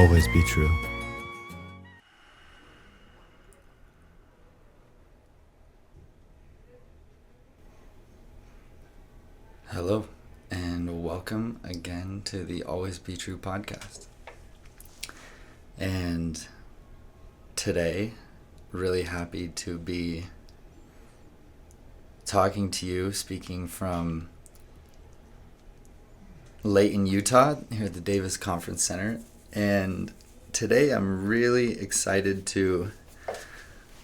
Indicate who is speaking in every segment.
Speaker 1: always be true.
Speaker 2: Hello, and welcome again to the Always Be True podcast. And today, really happy to be talking to you, speaking from Layton, Utah, here at the Davis Conference Center. And today I'm really excited to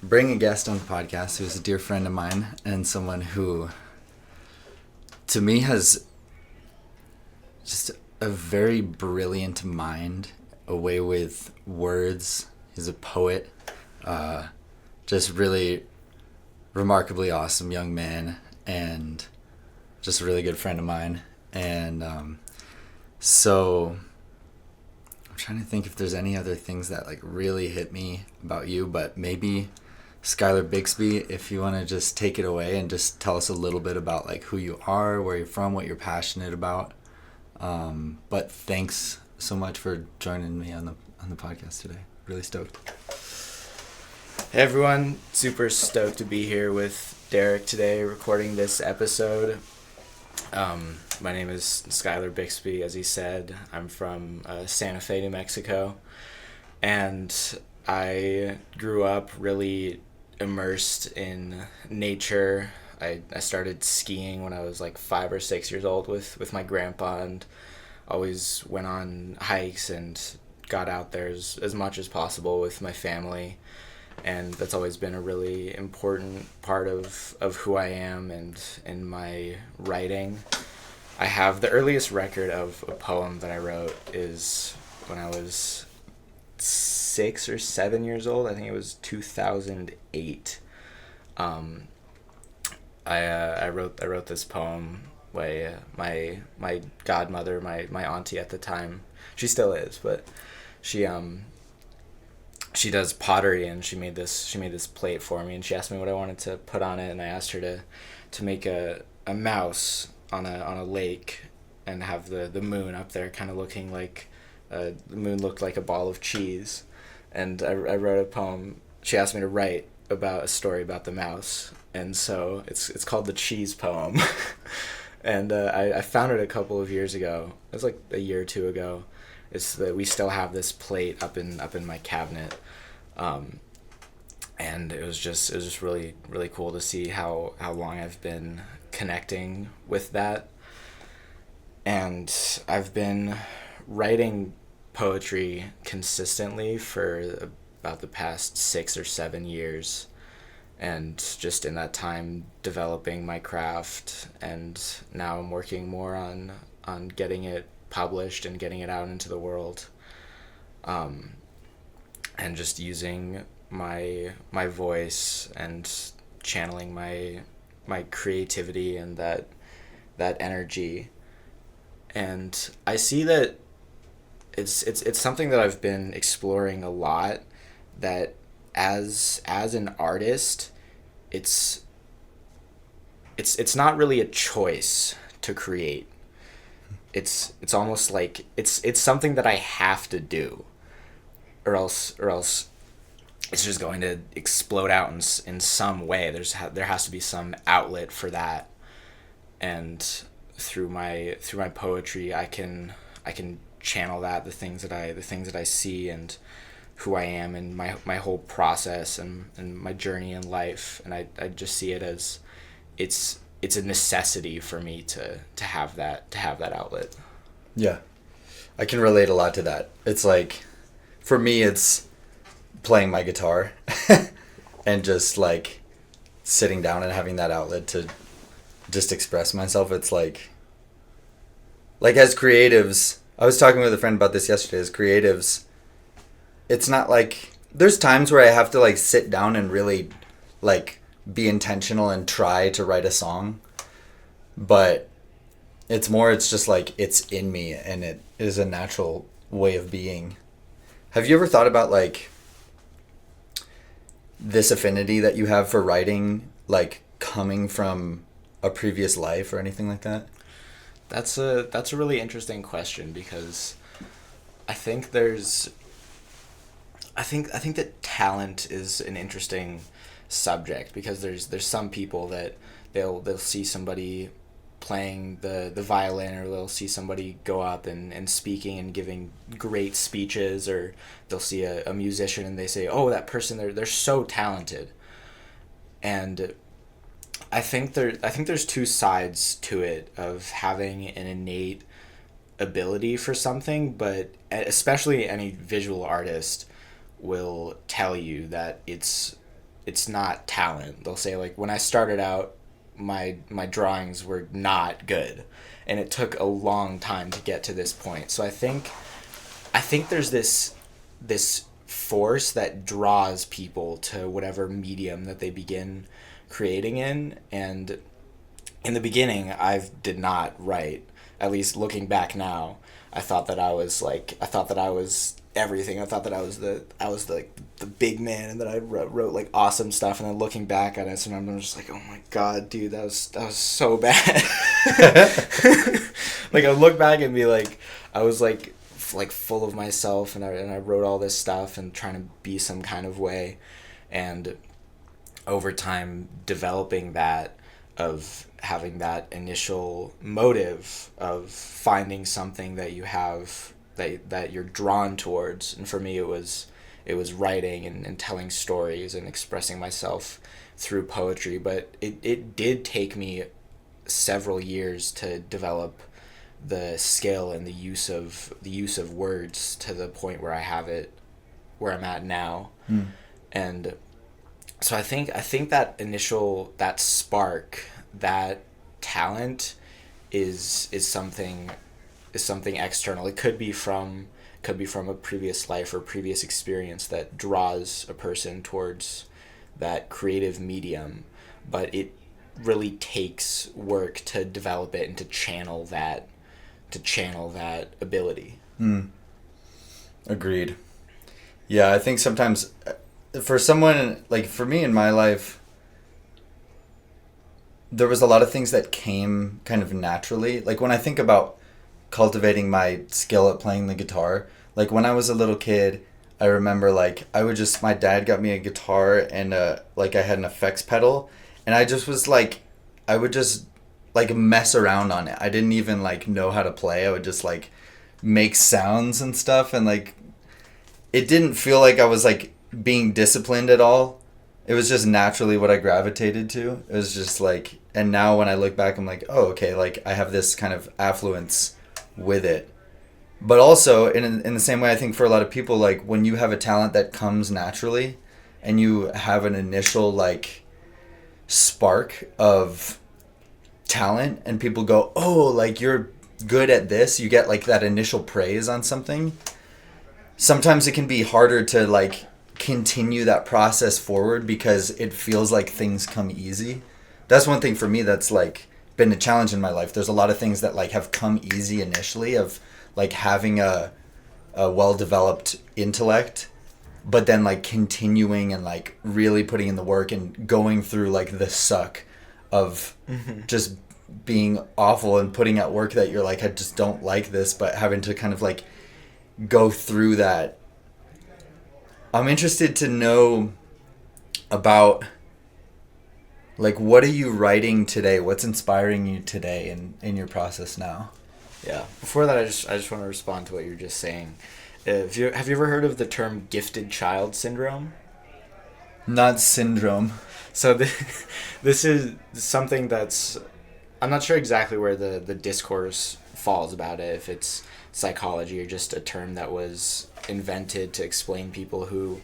Speaker 2: bring a guest on the podcast who is a dear friend of mine and someone who, to me, has just a very brilliant mind, a way with words. He's a poet, just really remarkably awesome young man, and just a really good friend of mine. And so I'm trying to think if there's any other things that like really hit me about you, but maybe Skylar Bixby, if you want to just take it away and just tell us a little bit about like who you are, where you're from, what you're passionate about. But thanks so much for joining me on the podcast today. Really stoked.
Speaker 3: Hey everyone, super stoked to be here with Derek today recording this episode. My name is Skylar Bixby, as he said. I'm from Santa Fe, New Mexico, and I grew up really immersed in nature. I started skiing when I was like 5 or 6 years old with my grandpa, and always went on hikes and got out there as much as possible with my family. And that's always been a really important part of who I am and in my writing. I have the earliest record of a poem that I wrote is when I was 6 or 7 years old. I think it was 2008. I wrote this poem by my godmother, my auntie at the time. She still is, but she does pottery, and she made this plate for me, and she asked me what I wanted to put on it, and I asked her to make a mouse on a lake and have the moon up there kind of looking like the moon looked like a ball of cheese. And I wrote a poem. She asked me to write about a story about the mouse, and so it's called the Cheese Poem. And I found it a couple of years ago. It was like a year or two ago. It's that we still have this plate up in my cabinet, and it was just really really cool to see how long I've been connecting with that. And I've been writing poetry consistently for about the past 6 or 7 years, and just in that time developing my craft, and now I'm working more on getting it published and getting it out into the world, and just using my voice and channeling my creativity and that energy. And I see that it's something that I've been exploring a lot, that as an artist, it's not really a choice to create. It's almost like it's something that I have to do, or else it's just going to explode out in some way. There has to be some outlet for that, and through my poetry, I can channel that, the things that I see and who I am, and my whole process and my journey in life. And I just see it as it's a necessity for me to have that outlet.
Speaker 2: Yeah, I can relate a lot to that. It's like, for me, it's playing my guitar and just like sitting down and having that outlet to just express myself. It's like as creatives, I was talking with a friend about this yesterday. As creatives, it's not like, there's times where I have to like sit down and really like be intentional and try to write a song, but it's just like it's in me, and it is a natural way of being. Have you ever thought about like this affinity that you have for writing, like coming from a previous life or anything like that?
Speaker 3: That's a really interesting question, because I think there's I think that talent is an interesting subject, because there's some people that they'll see somebody playing the violin, or they'll see somebody go up and speaking and giving great speeches, or they'll see a musician and they say, oh, that person, they're so talented. And I think there's two sides to it, of having an innate ability for something, but especially any visual artist will tell you that it's not talent. They'll say, like, when I started out, my drawings were not good, and it took a long time to get to this point. So I think there's this force that draws people to whatever medium that they begin creating in. And in the beginning, I did not write. At least looking back now, I thought that I was everything. I thought that I was the big man, and that I wrote like awesome stuff. And then looking back at it, sometimes I'm just like, oh my god, dude, that was so bad. Like, I look back and be like, I was like full of myself, and I wrote all this stuff and trying to be some kind of way, and over time developing that, of having that initial motive of finding something that you have that you're drawn towards. And for me, it was writing and telling stories and expressing myself through poetry. But it did take me several years to develop the skill and the use of words to the point where I have it where I'm at now. And so I think that that spark, that talent is something external. It could be from a previous life or previous experience that draws a person towards that creative medium, but it really takes work to develop it and to channel that ability.
Speaker 2: Agreed. Yeah, I think sometimes for someone, like for me in my life, there was a lot of things that came kind of naturally. Like when I think about cultivating my skill at playing the guitar, like when I was a little kid, I remember like my dad got me a guitar, and like I had an effects pedal, and I would just like mess around on it. I didn't even like know how to play. I would just like make sounds and stuff, and like it didn't feel like I was like being disciplined at all. It was just naturally what I gravitated to. It was just like, and now when I look back, I'm like, oh, okay, like I have this kind of affluence with it. But also in the same way, I think for a lot of people, like when you have a talent that comes naturally and you have an initial like spark of talent and people go, oh, like you're good at this, you get like that initial praise on something. Sometimes it can be harder to like continue that process forward because it feels like things come easy. That's one thing for me that's like been a challenge in my life. There's a lot of things that like have come easy initially, of like having a well-developed intellect, but then like continuing and like really putting in the work and going through like the suck of just being awful and putting out work that you're like, I just don't like this, but having to kind of like go through that. I'm interested to know about like, what are you writing today? What's inspiring you today in your process now?
Speaker 3: Yeah. Before that, I just want to respond to what you were just saying. Have you ever heard of the term gifted child syndrome?
Speaker 2: Not syndrome.
Speaker 3: So this is something that's, I'm not sure exactly where the discourse falls about it, if it's psychology or just a term that was invented to explain people who,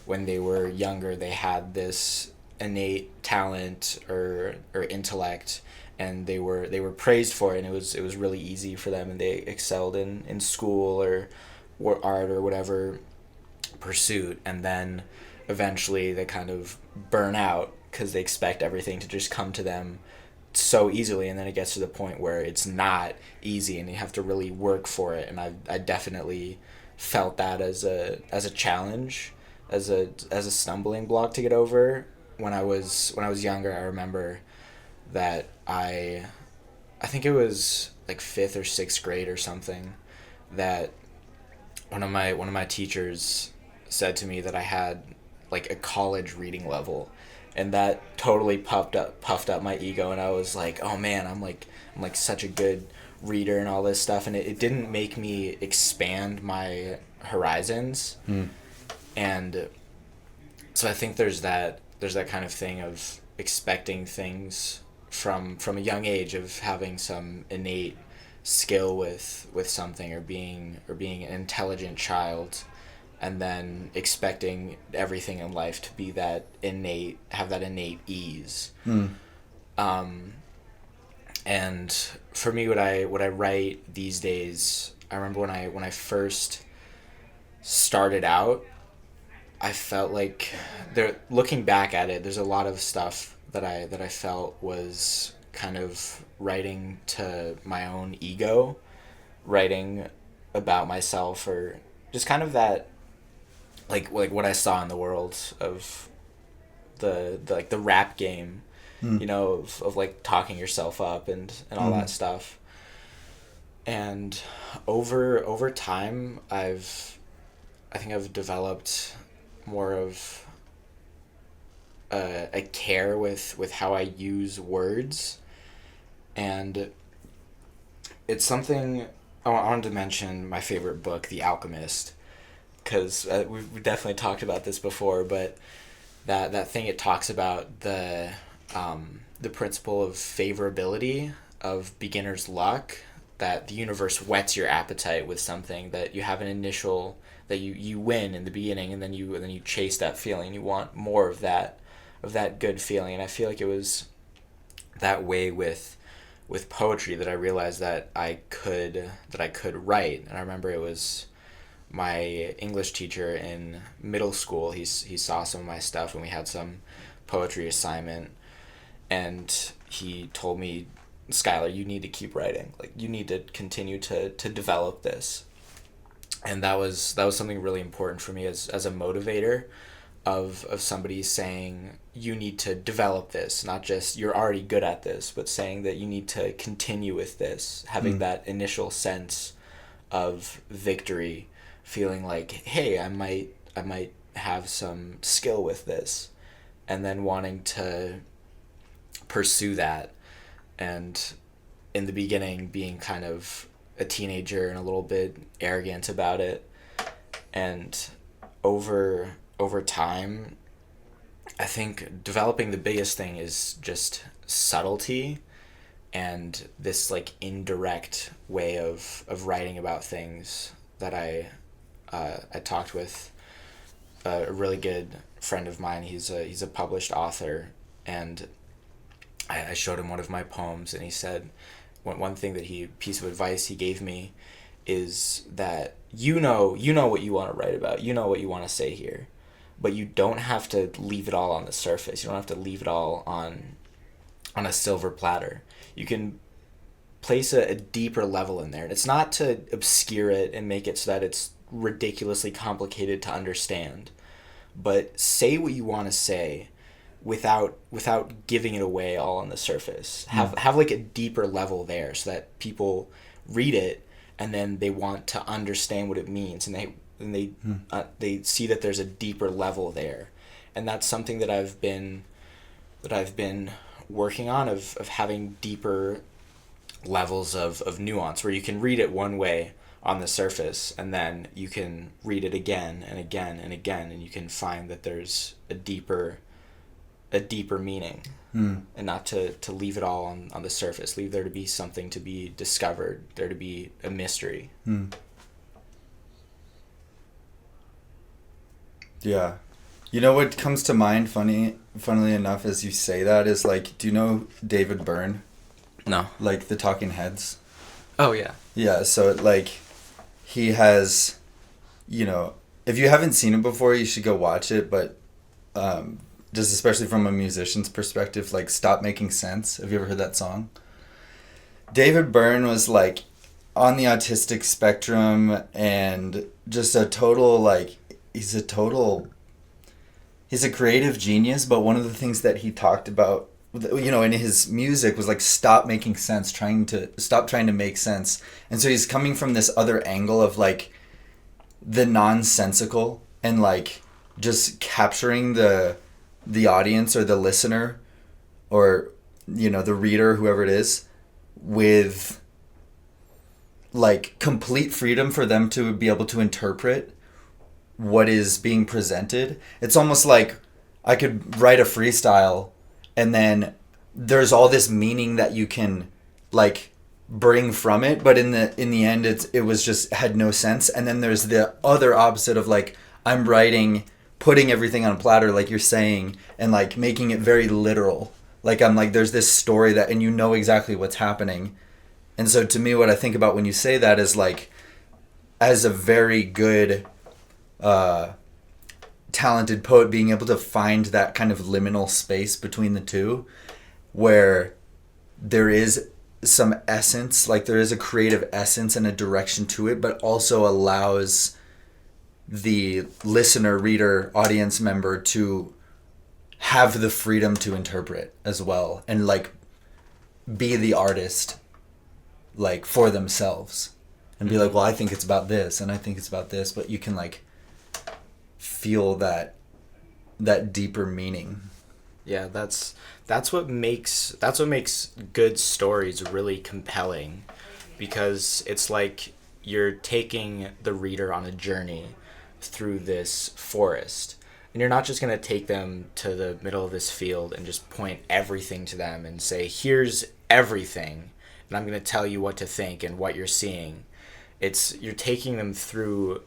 Speaker 3: when they were younger, they had this innate talent or intellect, and they were praised for it, and it was really easy for them, and they excelled in school or art or whatever pursuit, and then eventually they kind of burn out because they expect everything to just come to them so easily, and then it gets to the point where it's not easy and you have to really work for it. And I definitely felt that as a challenge, as a stumbling block to get over. When I was younger, I remember that I think it was like 5th or 6th grade or something, that one of my teachers said to me that I had like a college reading level, and that totally puffed up my ego, and I was like, oh man, I'm like such a good reader and all this stuff, and it didn't make me expand my horizons. And so I think there's that kind of thing of expecting things from a young age, of having some innate skill with something, or being an intelligent child, and then expecting everything in life to be have that innate ease. And for me, what I write these days, I remember when I first started out, I felt like looking back at it, there's a lot of stuff that I felt was kind of writing to my own ego, writing about myself, or just kind of that like what I saw in the world of the rap game, of like talking yourself up and all that stuff. And over time, I think I've developed more of a care with how I use words, and it's something I wanted to mention. My favorite book, The Alchemist, because we've definitely talked about this before, but that thing, it talks about the principle of favorability, of beginner's luck, that the universe whets your appetite with something, that you have an initial, that you win in the beginning, and then you chase that feeling, you want more of that good feeling. And I feel like it was that way with poetry, that I realized that I could write. And I remember it was my English teacher in middle school. He saw some of my stuff, and we had some poetry assignment, and he told me, Skylar, you need to keep writing. Like, you need to continue to develop this. And that was something really important for me as a motivator, of somebody saying, you need to develop this, not just you're already good at this, but saying that you need to continue with this, having that initial sense of victory, feeling like, hey, I might have some skill with this, and then wanting to pursue that. And in the beginning, being kind of a teenager and a little bit arrogant about it, and over time, I think developing the biggest thing is just subtlety, and this like indirect way of writing about things. That I talked with a really good friend of mine. He's a published author, and I showed him one of my poems, and he said one thing piece of advice he gave me is that you know what you want to write about, you know what you want to say here, but you don't have to leave it all on the surface. You don't have to leave it all on a silver platter. You can place a deeper level in there. And it's not to obscure it and make it so that it's ridiculously complicated to understand, but say what you want to say without giving it away all on the surface. Have like a deeper level there, so that people read it and then they want to understand what it means, and they see that there's a deeper level there. And that's something that I've been working on, of having deeper levels of nuance, where you can read it one way on the surface, and then you can read it again and again and again, and you can find that there's a deeper meaning, and not to leave it all on the surface. Leave there to be something to be discovered, there to be a mystery.
Speaker 2: Yeah. You know what comes to mind, funnily enough, as you say that, is like, do you know David Byrne?
Speaker 3: No.
Speaker 2: Like the Talking Heads?
Speaker 3: Oh, yeah.
Speaker 2: Yeah, so like he has, if you haven't seen it before, you should go watch it, but just especially from a musician's perspective, like Stop Making Sense. Have you ever heard that song? David Byrne was like on the autistic spectrum, and just a total, like, he's a creative genius, but one of the things that he talked about, in his music, was like stop making sense, stop trying to make sense. And so he's coming from this other angle of like the nonsensical, and like just capturing the audience or the listener or the reader, whoever it is, with like complete freedom for them to be able to interpret what is being presented. It's almost like I could write a freestyle and then there's all this meaning that you can like bring from it, but in the end it was just had no sense. And then there's the other opposite of like I'm writing, putting everything on a platter like you're saying, and like making it very literal. Like I'm like there's this story that, and you know exactly what's happening. And so to me, what I think about when you say that is like, as a very good talented poet, being able to find that kind of liminal space between the two, where there is some essence, like there is a creative essence and a direction to it, but also allows the listener, reader, audience member to have the freedom to interpret as well, and like be the artist like for themselves, and be like, well, I think it's about this and I think it's about this, but you can like feel that deeper meaning.
Speaker 3: Yeah, that's what makes good stories really compelling, because it's like you're taking the reader on a journey through this forest, and you're not just going to take them to the middle of this field and just point everything to them and say, here's everything and I'm going to tell you what to think and what you're seeing. You're taking them through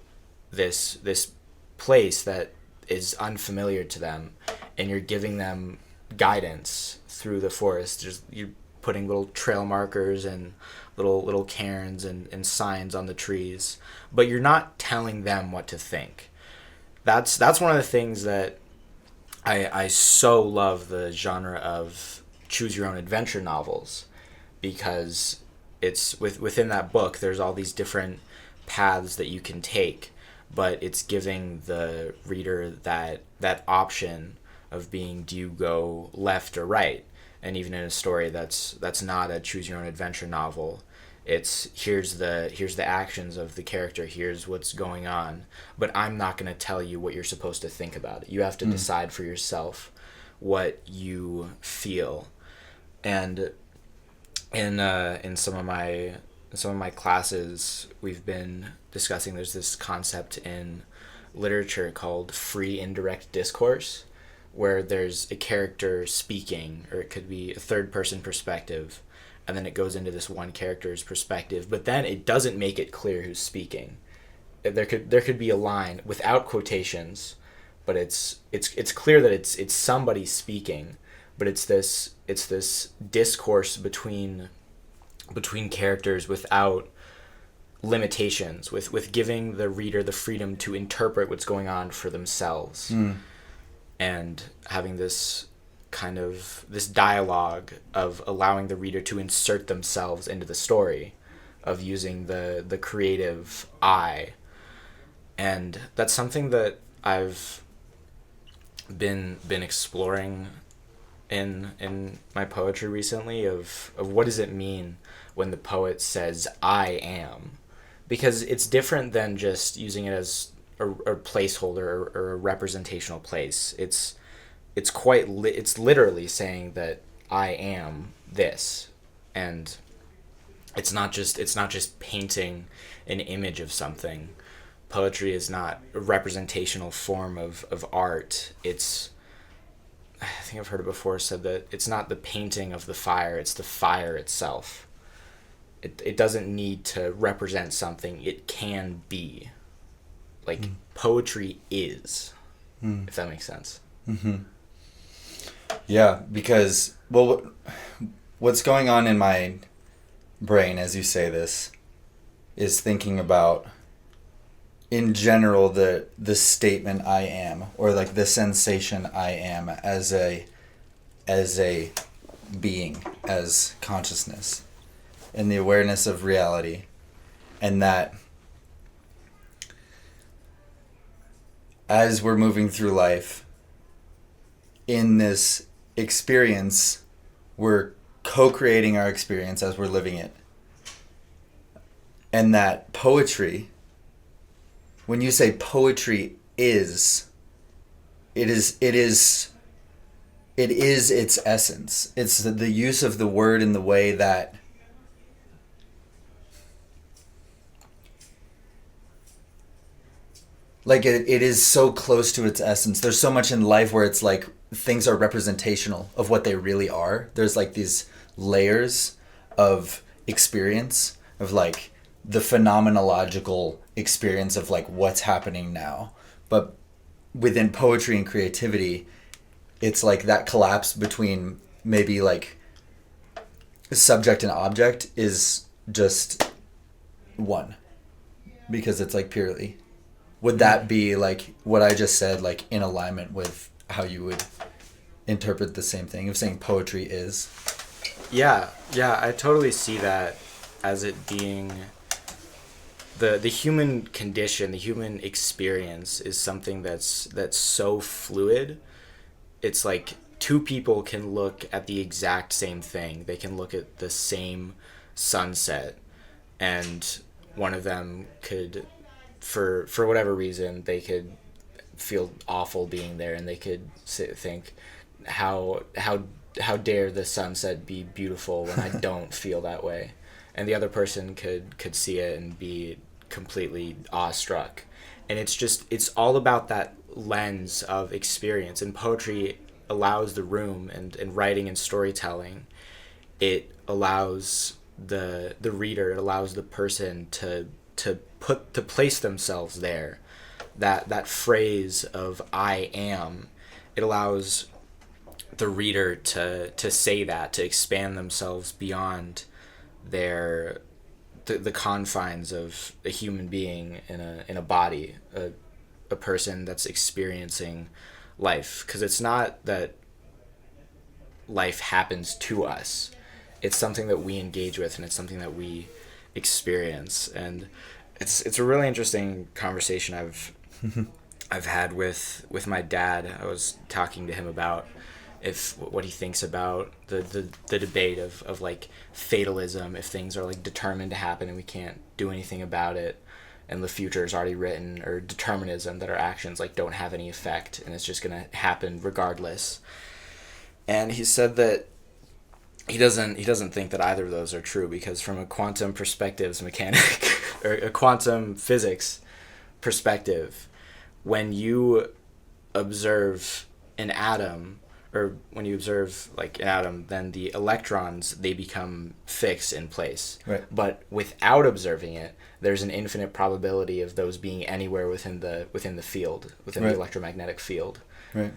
Speaker 3: this place that is unfamiliar to them, and you're giving them guidance through the forest. You're putting little trail markers and little cairns and signs on the trees, but you're not telling them what to think. That's one of the things that I so love the genre of choose your own adventure novels, because it's within that book there's all these different paths that you can take, but it's giving the reader that option of being, do you go left or right? And even in a story that's not a choose your own adventure novel, it's here's the actions of the character, here's what's going on, but I'm not going to tell you what you're supposed to think about it. You have to decide for yourself what you feel. And in some of my classes we've been discussing, there's this concept in literature called free indirect discourse, where there's a character speaking, or it could be a third person perspective, and then it goes into this one character's perspective, but then it doesn't make it clear who's speaking. There could be a line without quotations, but it's clear that it's somebody speaking, but it's this discourse between characters without limitations, with giving the reader the freedom to interpret what's going on for themselves, and having this kind of this dialogue of allowing the reader to insert themselves into the story, of using the creative eye. And that's something that I've been exploring in my poetry recently, of what does it mean when the poet says I am, because it's different than just using it as a placeholder or a representational place. It's literally saying that I am this, and it's not just painting an image of something. Poetry is not a representational form of art. I think I've heard it before said that it's not the painting of the fire, it's the fire itself. It doesn't need to represent something, it can be. Like, poetry is, if that makes sense.
Speaker 2: Mm-hmm. Yeah, because, well, what's going on in my brain as you say this is thinking about, in general, the statement I am, or like the sensation I am as a being, as consciousness, and the awareness of reality, and that as we're moving through life in this experience, we're co-creating our experience as we're living it. And that poetry, when you say poetry is. It is its essence. It's the use of the word in the way that like it is so close to its essence. There's so much in life where it's like things are representational of what they really are. There's like these layers of experience of like the phenomenological experience of like what's happening now. But within poetry and creativity, it's like that collapse between maybe like subject and object is just one, because it's like purely. Would that be like what I just said, like in alignment with how you would interpret the same thing of saying poetry is?
Speaker 3: Yeah, I totally see that as it being the human condition, the human experience is something that's so fluid. It's like two people can look at the exact same thing. They can look at the same sunset, and one of them could, for whatever reason, they could feel awful being there, and they could think, how dare the sunset be beautiful when I don't feel that way. And the other person could see it and be completely awestruck. And it's all about that lens of experience. And poetry allows the room, and writing and storytelling, it allows the reader, it allows the person to place themselves there. That phrase of I am, it allows the reader to say that, to expand themselves beyond the confines of a human being in a body, a person that's experiencing life. Because it's not that life happens to us, it's something that we engage with, and it's something that we experience. And it's a really interesting conversation I've had with my dad. I was talking to him about what he thinks about the debate of like fatalism, if things are like determined to happen and we can't do anything about it, and the future is already written, or determinism, that our actions like don't have any effect and it's just gonna happen regardless. And he said that he doesn't think that either of those are true, because from a quantum perspectives mechanic or a quantum physics perspective, when you observe an atom, or when you observe like an atom, then the electrons, they become fixed in place.
Speaker 2: Right.
Speaker 3: But without observing it, there's an infinite probability of those being anywhere within the field, within
Speaker 2: right.
Speaker 3: the electromagnetic field.
Speaker 2: Right.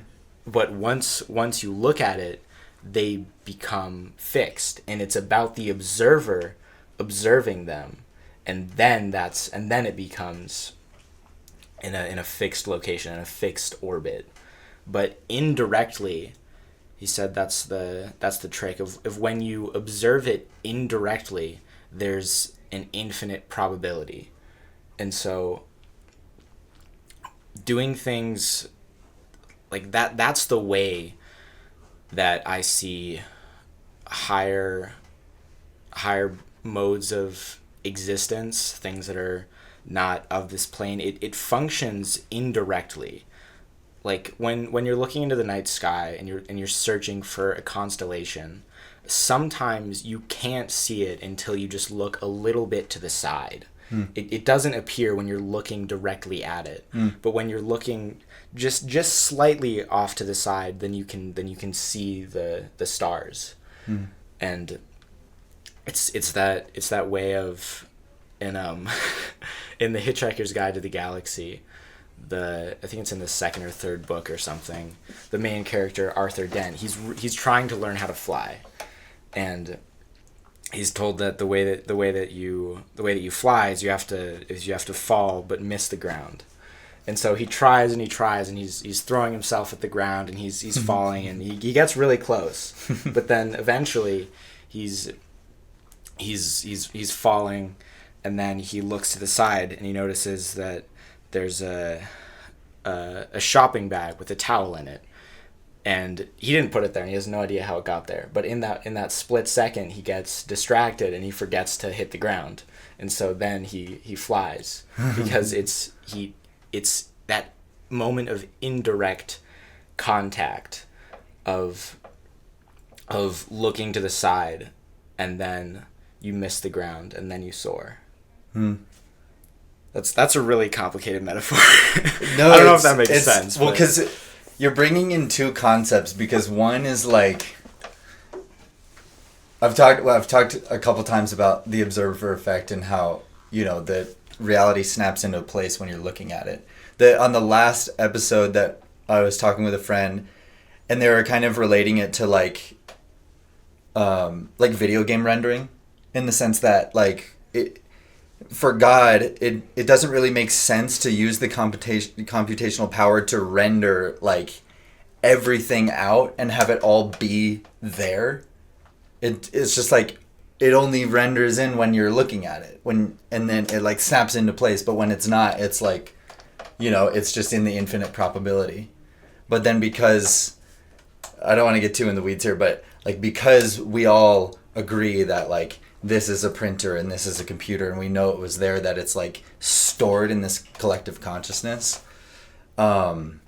Speaker 3: But once you look at it, they become fixed, and it's about the observer observing them, and then it becomes in a fixed location, in a fixed orbit. But indirectly, he said that's the trick of when you observe it indirectly, there's an infinite probability. And so doing things like that's the way that I see higher modes of existence, things that are not of this plane. It functions indirectly. Like when you're looking into the night sky and you're searching for a constellation, sometimes you can't see it until you just look a little bit to the side. It doesn't appear when you're looking directly at it. But when you're looking just slightly off to the side, then you can see the stars. And it's that way of in in the Hitchhiker's Guide to the Galaxy, I think it's in the second or third book or something, the main character Arthur Dent, he's trying to learn how to fly, and he's told that the way that you fly is you have to fall but miss the ground. And so he tries and he's throwing himself at the ground, and he's falling, and he gets really close. But then eventually he's falling, and then he looks to the side and he notices that there's a shopping bag with a towel in it. And he didn't put it there, and he has no idea how it got there. But in that split second, he gets distracted and he forgets to hit the ground. And so then he flies, because it's that moment of indirect contact of looking to the side, and then you miss the ground, and then you soar. That's a really complicated metaphor.
Speaker 2: No,
Speaker 3: I don't know if that makes sense.
Speaker 2: Well, because you're bringing in two concepts. Because one is like, I've talked a couple times about the observer effect and how, that reality snaps into place when you're looking at it. On the last episode that I was talking with a friend, and they were kind of relating it to like video game rendering, in the sense that like for God, it doesn't really make sense to use the computational power to render like everything out and have it all be there. It's just like it only renders in when you're looking at it, and then it like snaps into place. But when it's not, it's like, it's just in the infinite probability. But then, because I don't want to get too in the weeds here, but like, because we all agree that like this is a printer and this is a computer, and we know it was there, that it's like stored in this collective consciousness. But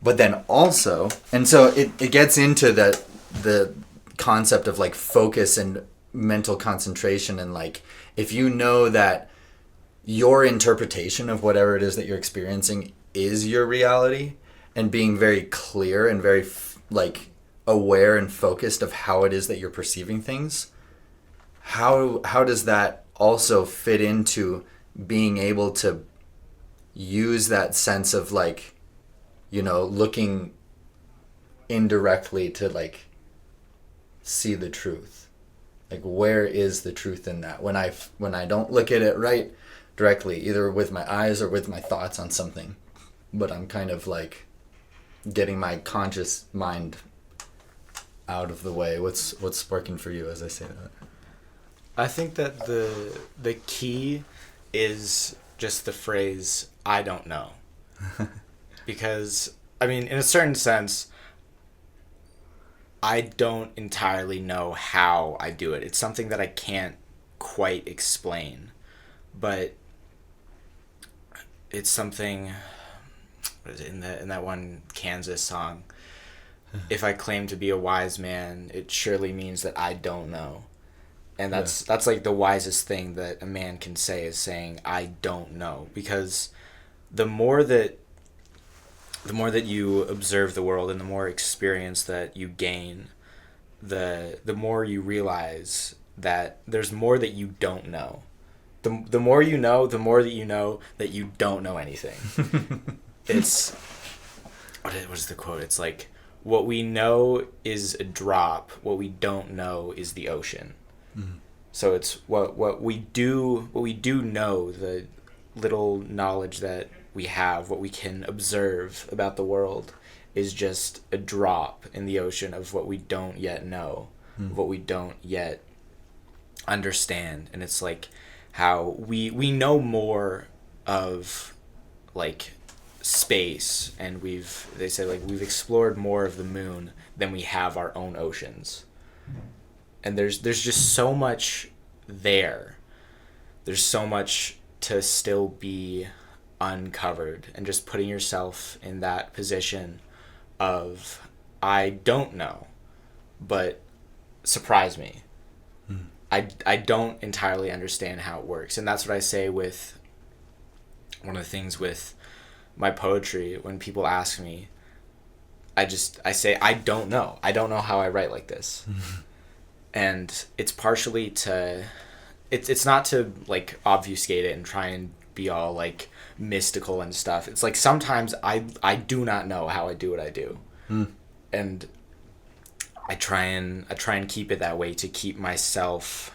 Speaker 2: then also, and so it gets into the concept of like focus and mental concentration, and like, if you know that your interpretation of whatever it is that you're experiencing is your reality, and being very clear and very like aware and focused of how it is that you're perceiving things, how does that also fit into being able to use that sense of like, looking indirectly to like see the truth? Like, where is the truth in that when I don't look at it right directly, either with my eyes or with my thoughts on something, but I'm kind of like getting my conscious mind out of the way? What's sparking for you as I say that?
Speaker 3: I think that the key is just the phrase, I don't know. Because, I mean, in a certain sense, I don't entirely know how I do it. It's something that I can't quite explain. But it's something, what is it, in that one Kansas song, if I claim to be a wise man, it surely means that I don't know. And that's like the wisest thing that a man can say, is saying, I don't know. Because the more that you observe the world and the more experience that you gain, the more you realize that there's more that you don't know. The more you know, the more that you know that you don't know anything. It's, what is the quote? It's like, what we know is a drop, what we don't know is the ocean. Mm-hmm. So it's what we do know, the little knowledge that we have, what we can observe about the world, is just a drop in the ocean of what we don't yet know, what we don't yet understand. And it's like how we know more of like space, and they say like we've explored more of the moon than we have our own oceans. And there's just so much there. There's so much to still be uncovered, and just putting yourself in that position of, I don't know, but surprise me. I don't entirely understand how it works. And that's what I say with one of the things with my poetry. When people ask me, I say, I don't know. I don't know how I write like this. And it's partially to, it's not to like obfuscate it and try and be all like mystical and stuff. It's like sometimes I do not know how I do what I do. And I try and keep it that way, to keep myself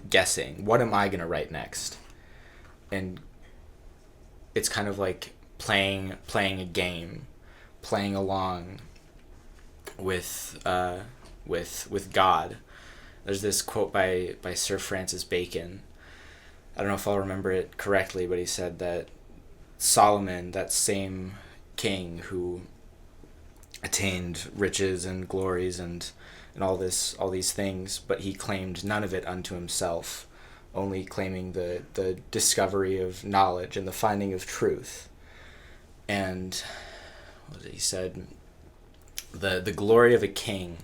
Speaker 3: guessing, what am I gonna write next? And it's kind of like playing a game, playing along with God. There's this quote by Sir Francis Bacon. I don't know if I'll remember it correctly, but he said that Solomon, that same king who attained riches and glories and all these things, but he claimed none of it unto himself, only claiming the discovery of knowledge and the finding of truth. And what he said, the glory of a king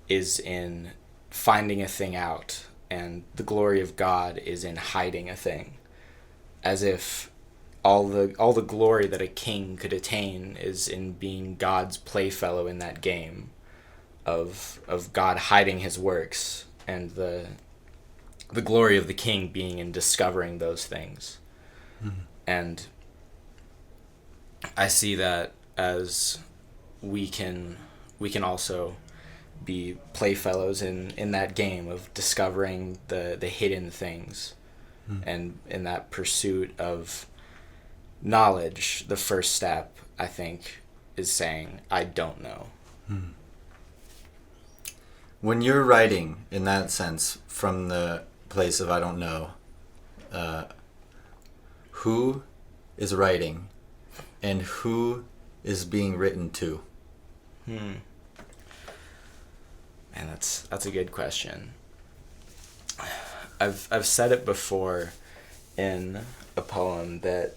Speaker 3: is in finding a thing out, and the glory of God is in hiding a thing. As if all the glory that a king could attain is in being God's playfellow in that game of God hiding his works, and the glory of the king being in discovering those things. Mm-hmm. And I see that as we can also be playfellows in that game of discovering the hidden things. Mm-hmm. And in that pursuit of knowledge, the first step, I think, is saying, I don't know.
Speaker 2: Mm-hmm. When you're writing in that sense from the place of I don't know, who is writing and who is being written to?
Speaker 3: Man, that's a good question. I've said it before in a poem that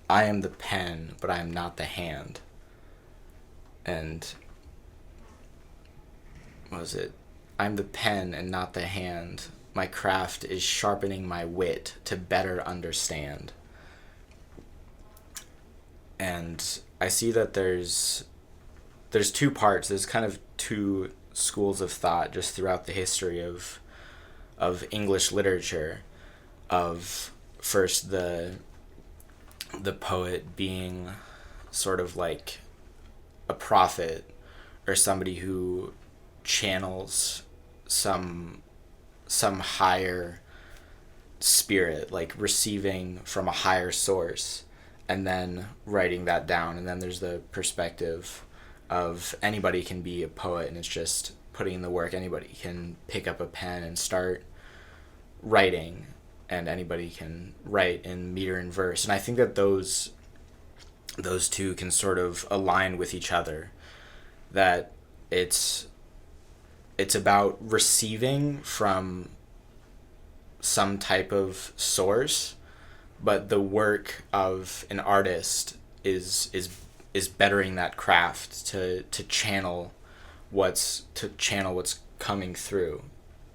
Speaker 3: I am the pen, but I am not the hand. And what was it? I'm the pen and not the hand. My craft is sharpening my wit to better understand. And I see that there's two parts. There's kind of two schools of thought just throughout the history of English literature. Of first the poet being sort of like a prophet or somebody who channels some higher spirit, like receiving from a higher source and then writing that down. And then there's the perspective of anybody can be a poet, and it's just putting in the work. Anybody can pick up a pen and start writing, and anybody can write in meter and verse. And I think that those two can sort of align with each other, that it's about receiving from some type of source, but the work of an artist is bettering that craft to channel what's coming through,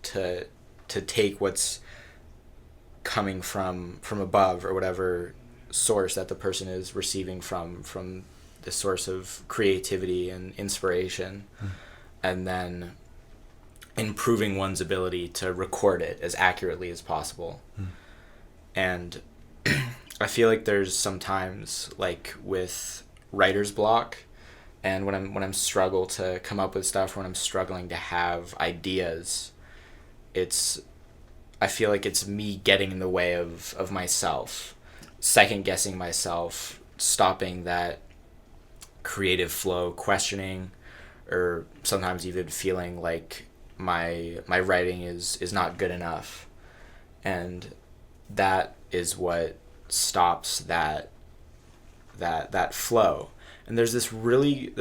Speaker 3: to take what's coming from above, or whatever source that the person is receiving from the source of creativity and inspiration, and then improving one's ability to record it as accurately as possible. And I feel like there's sometimes, like with writer's block, and when I'm struggle to come up with stuff, when I'm struggling to have ideas, I feel like it's me getting in the way of myself, second guessing myself, stopping that creative flow, questioning, or sometimes even feeling like my writing is not good enough. And that is what stops that flow. And there's this really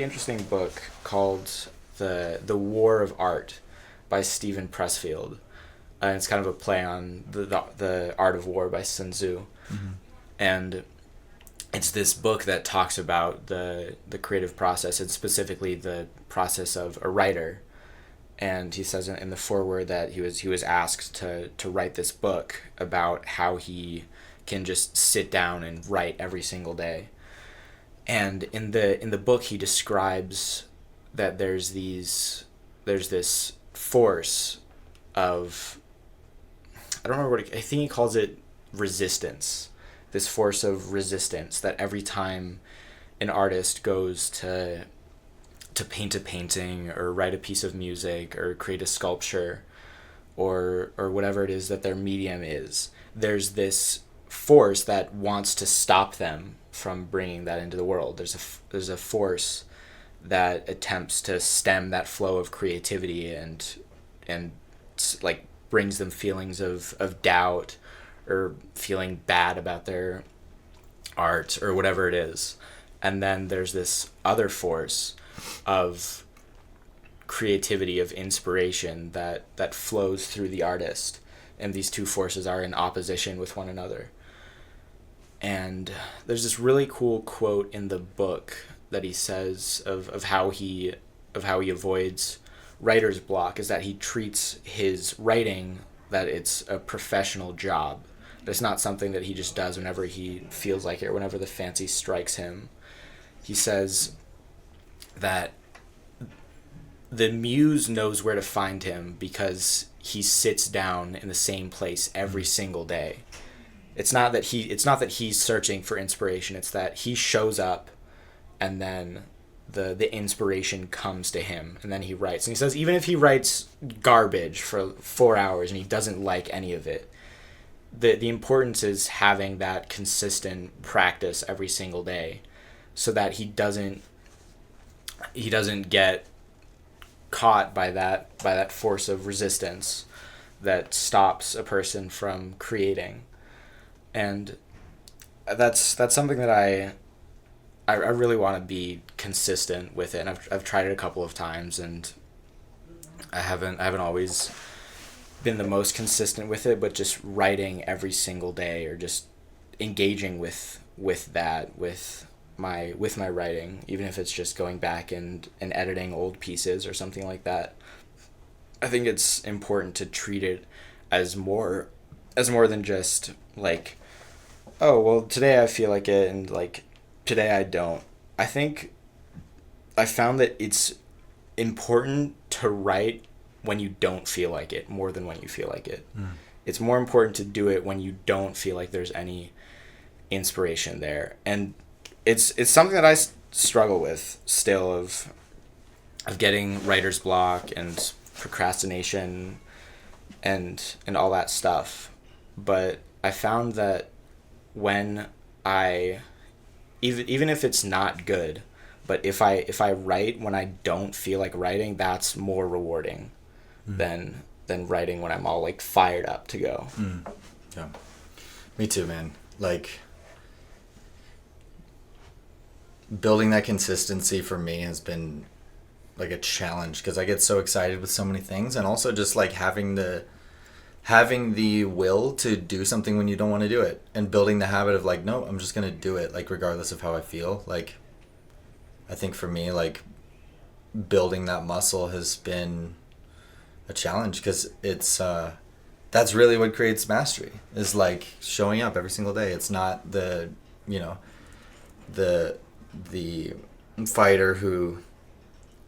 Speaker 3: interesting book called The War of Art by Stephen Pressfield. And it's kind of a play on the Art of War by Sun Tzu. Mm-hmm. And it's this book that talks about the creative process, and specifically the process of a writer. And he says in the foreword that he was asked to write this book about how he can just sit down and write every single day. And in the book he describes that there's this force of, I don't remember I think he calls it resistance. This force of resistance that every time an artist goes to paint a painting or write a piece of music or create a sculpture or whatever it is that their medium is, there's this force that wants to stop them from bringing that into the world. There's a force that attempts to stem that flow of creativity and like brings them feelings of doubt or feeling bad about their art or whatever it is. And then there's this other force of creativity, of inspiration that flows through the artist, and these two forces are in opposition with one another. And there's this really cool quote in the book that he says of how he avoids writer's block, is that he treats his writing that it's a professional job. That it's not something that he just does whenever he feels like it or whenever the fancy strikes him. He says that the muse knows where to find him because he sits down in the same place every single day. It's not that he's searching for inspiration. It's that he shows up, and then the inspiration comes to him, and then he writes. And he says even if he writes garbage for 4 hours and he doesn't like any of it, the importance is having that consistent practice every single day, so that he doesn't get caught by that force of resistance that stops a person from creating. And that's something that I really want to be consistent with it. And I've tried it a couple of times, and I haven't always been the most consistent with it, but just writing every single day, or just engaging with my writing, even if it's just going back and editing old pieces or something like that. I think it's important to treat it as more than just like, oh, well, today I feel like it, and like today I don't. I think I found that it's important to write when you don't feel like it more than when you feel like it. It's more important to do it when you don't feel like there's any inspiration there. And it's something that I struggle with still, of getting writer's block and procrastination and all that stuff. But I found that when I, even if it's not good, but if I write when I don't feel like writing, that's more rewarding than writing when I'm all like fired up to go.
Speaker 2: Yeah, me too, man. Like, building that consistency for me has been like a challenge, because I get so excited with so many things, and also just like having the will to do something when you don't want to do it, and building the habit of like, no, I'm just going to do it, like regardless of how I feel. Like, I think for me, like building that muscle has been a challenge, because it's that's really what creates mastery, is like showing up every single day. It's not the fighter who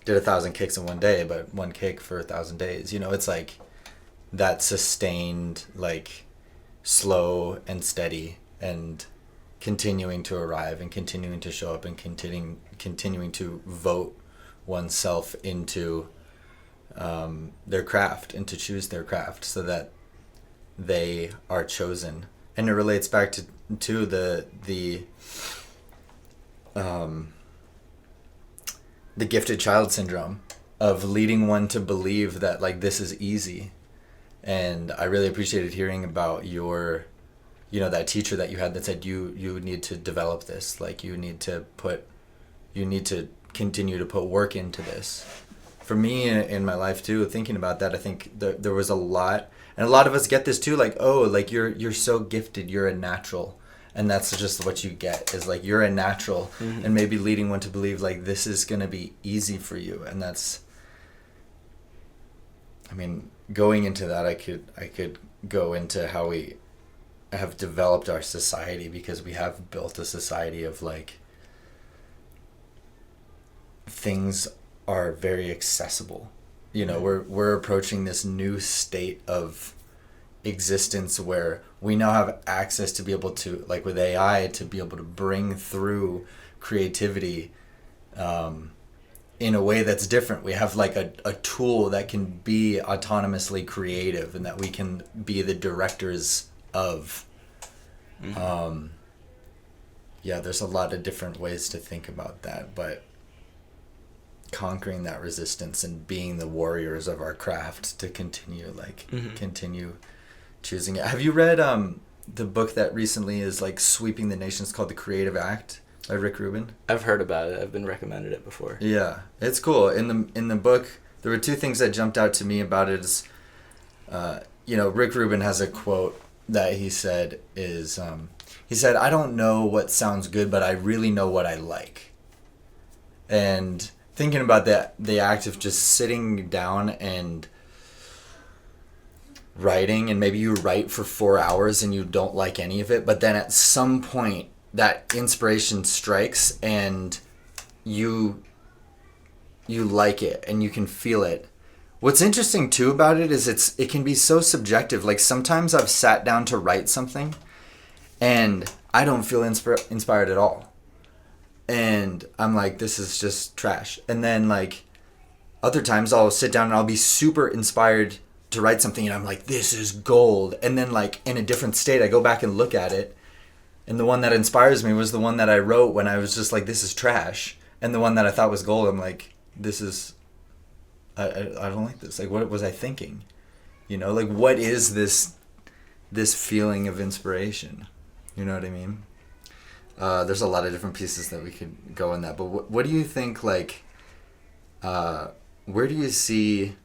Speaker 2: did 1,000 kicks in one day, but one kick for 1,000 days. It's like that sustained, like slow and steady, and continuing to arrive and continuing to show up and continuing to vote oneself into their craft, and to choose their craft so that they are chosen. And it relates back to the gifted child syndrome of leading one to believe that like this is easy. And I really appreciated hearing about your, that teacher that you had that said you need to develop this, like you need to continue to put work into this. For me in my life too, thinking about that, I think there was a lot, and a lot of us get this too, like, oh, like you're so gifted, you're a natural. And that's just what you get, is like you're a natural, and maybe leading one to believe like this is going to be easy for you. And that's, I mean, going into that, I could go into how we have developed our society, because we have built a society of like things are very accessible. We're approaching this new state of existence where we now have access to be able to, like with AI, to be able to bring through creativity in a way that's different. We have like a tool that can be autonomously creative, and that we can be the directors of. There's a lot of different ways to think about that, but conquering that resistance and being the warriors of our craft to continue choosing it. Have you read the book that recently is like sweeping the nation? It's called The Creative Act by Rick Rubin.
Speaker 3: I've heard about it. I've been recommended it before.
Speaker 2: Yeah, it's cool. In the book, there were two things that jumped out to me about it. Is Rick Rubin has a quote that he said is, he said, "I don't know what sounds good, but I really know what I like." And thinking about that, the act of just sitting down and writing, and maybe you write for 4 hours and you don't like any of it, but then at some point that inspiration strikes and you like it and you can feel it. What's interesting too about it is it can be so subjective. Like sometimes I've sat down to write something and I don't feel inspired at all. And I'm like, this is just trash. And then like other times I'll sit down and I'll be super inspired to write something and I'm like, this is gold. And then like in a different state, I go back and look at it. And the one that inspires me was the one that I wrote when I was just like, this is trash. And the one that I thought was gold, I'm like, this is, I don't like this. Like, what was I thinking? Like what is this feeling of inspiration? You know what I mean? There's a lot of different pieces that we could go in that. But what do you think, like, where do you see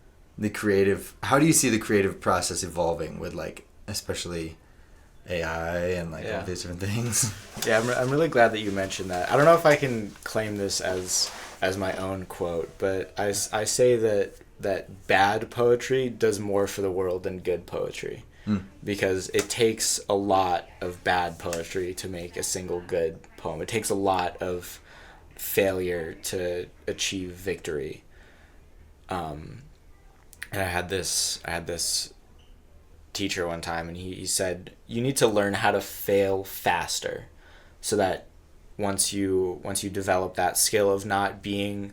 Speaker 2: how do you see the creative process evolving with, like, especially AI and, like, all these different things?
Speaker 3: Yeah, I'm really glad that you mentioned that. I don't know if I can claim this as my own quote, but I say that bad poetry does more for the world than good poetry. Because it takes a lot of bad poetry to make a single good poem. It takes a lot of failure to achieve victory. And I had this teacher one time, and he said, you need to learn how to fail faster, so that once you develop that skill of not being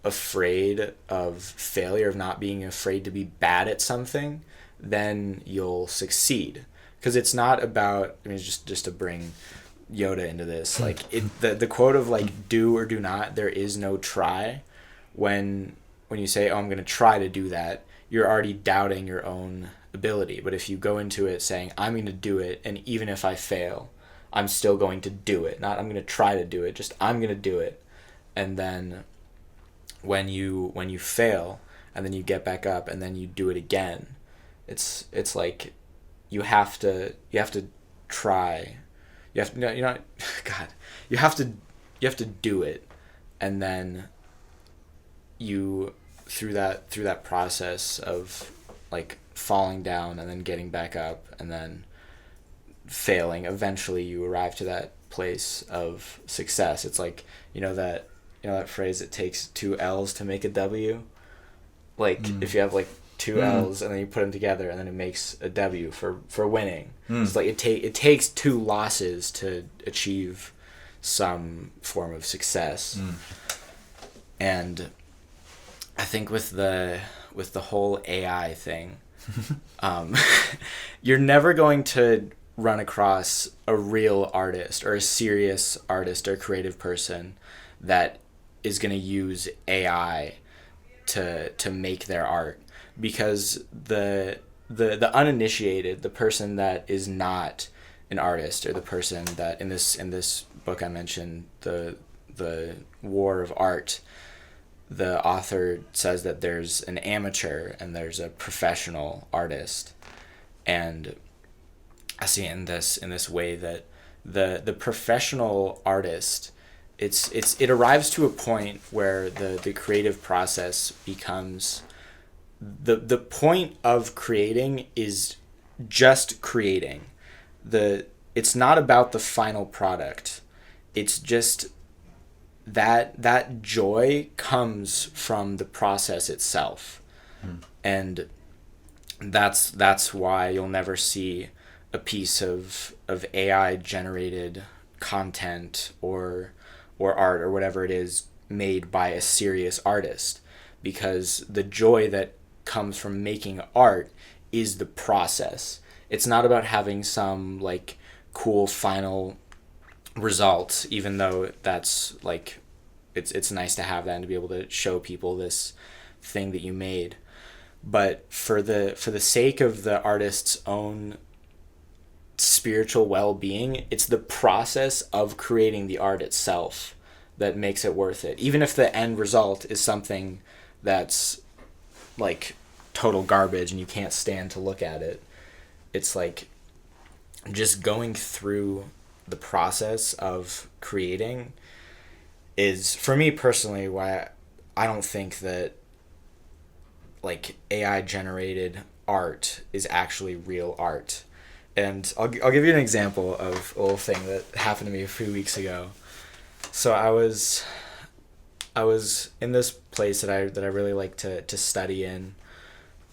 Speaker 3: afraid of failure, of not being afraid to be bad at something, then you'll succeed. Because it's not about, I mean, just to bring Yoda into this, like the quote of like, do or do not, there is no try. When you say, oh, I'm going to try to do that, you're already doubting your own ability. But if you go into it saying, I'm going to do it, and even if I fail, I'm still going to do it. Not I'm going to try to do it, just I'm going to do it. And then when you fail, and then you get back up, and then you do it again, it's like you have to try. You have to, no, you're not, God, you have to do it, and then you through that process of like falling down and then getting back up and then failing, eventually you arrive to that place of success. It's like, that phrase, it takes 2 L's to make a W. Like if you have like 2 L's and then you put them together and then it makes a W for winning. It's like it takes 2 losses to achieve some form of success. And I think with the whole AI thing, you're never going to run across a real artist or a serious artist or creative person that is going to use AI to make their art, because the uninitiated, the person that is not an artist, or the person that in this book I mentioned, the War of Art, the author says that there's an amateur and there's a professional artist. And I see it in this way that the professional artist, it arrives to a point where the creative process becomes, the point of creating is just creating. It's not about the final product. It's just that joy comes from the process itself. And that's why you'll never see a piece of AI generated content or art or whatever it is made by a serious artist, because the joy that comes from making art is the process. It's not about having some like cool final result, even though that's like it's nice to have that and to be able to show people this thing that you made. But for the sake of the artist's own spiritual well-being, it's the process of creating the art itself that makes it worth it, even if the end result is something that's like total garbage and you can't stand to look at it. It's like just going through the process of creating is, for me personally, why I don't think that like AI generated art is actually real art. And I'll give you an example of a little thing that happened to me a few weeks ago. So I was in this place that I really like to study in,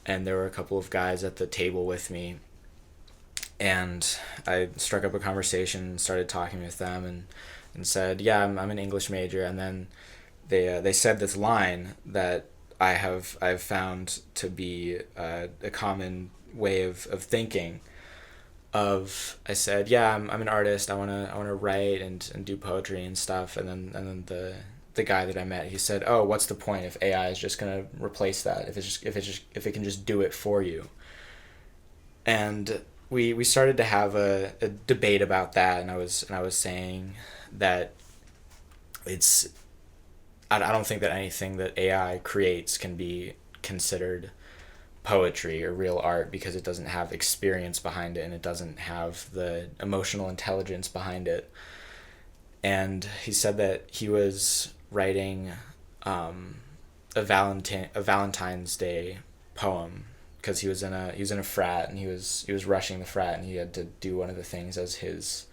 Speaker 3: and there were a couple of guys at the table with me, and I struck up a conversation, started talking with them, and said, yeah, I'm an English major, and then they said this line that I've found to be a common way of thinking. I said, yeah, I'm an artist. I wanna write and do poetry and stuff. And then the guy that I met, he said, oh, what's the point if AI is just gonna replace that? If it can just do it for you. And we started to have a debate about that, and I was saying that I don't think that anything that AI creates can be considered poetry or real art because it doesn't have experience behind it and it doesn't have the emotional intelligence behind it. And he said that he was writing a Valentine's Day poem because he was in a frat, and he was rushing the frat, and he had to do one of the things as his